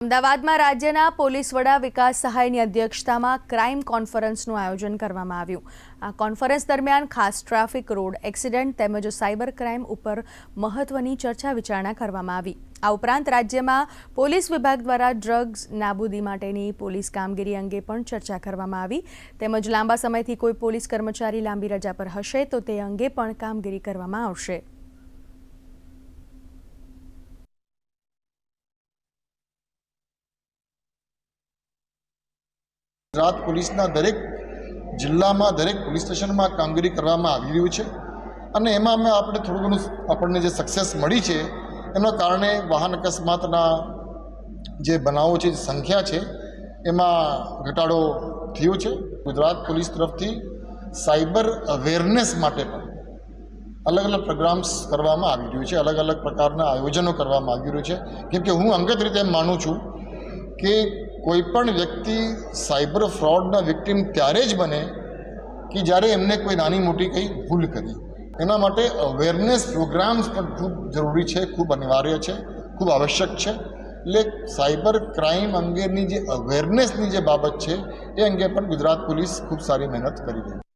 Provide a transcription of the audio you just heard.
અમદાવાદમાં રાજ્યના પોલીસ વડા વિકાસ સહાયની અધ્યક્ષતામાં ક્રાઇમ કોન્ફરન્સનું આયોજન કરવામાં આવ્યું। આ કોન્ફરન્સ દરમિયાન ખાસ ટ્રાફિક, રોડ એક્સિડન્ટ તેમજ સાયબર ક્રાઇમ ઉપર મહત્વની ચર્ચા વિચારણા કરવામાં આવી। આ ઉપરાંત રાજ્યમાં પોલીસ વિભાગ દ્વારા ડ્રગ્સ નાબૂદી માટેની પોલીસ કામગીરી અંગે પણ ચર્ચા કરવામાં આવી। તેમજ લાંબા સમયથી કોઈ પોલીસ કર્મચારી લાંબી રજા પર હશે તો તે અંગે પણ કામગીરી કરવામાં આવશે। ગુજરાત પોલીસના દરેક જિલ્લામાં દરેક પોલીસ સ્ટેશનમાં કામગીરી કરવામાં આવી રહ્યું છે અને એમાં અમે આપણે થોડું ઘણું આપણને જે સક્સેસ મળી છે એના કારણે વાહન અકસ્માતના જે બનાવો છે, સંખ્યા છે એમાં ઘટાડો થયો છે। ગુજરાત પોલીસ તરફથી સાયબર અવેરનેસ માટે પણ અલગ અલગ પ્રોગ્રામ્સ કરવામાં આવી રહ્યું છે, અલગ અલગ પ્રકારના આયોજનો કરવામાં આવી રહ્યું છે। કેમ કે હું અંગત રીતે એમ માનું છું કે કોઈપણ વ્યક્તિ સાયબર ફ્રોડના વિક્ટિમ ત્યારે જ બને કે જ્યારે એમને કોઈ નાની મોટી કંઈ ભૂલ કરી। એના માટે અવેરનેસ પ્રોગ્રામ્સ પણ ખૂબ જરૂરી છે, ખૂબ અનિવાર્ય છે, ખૂબ આવશ્યક છે। એટલે સાયબર ક્રાઇમ અંગેની જે અવેરનેસની જે બાબત છે એ અંગે પણ ગુજરાત પોલીસ ખૂબ સારી મહેનત કરી રહી છે।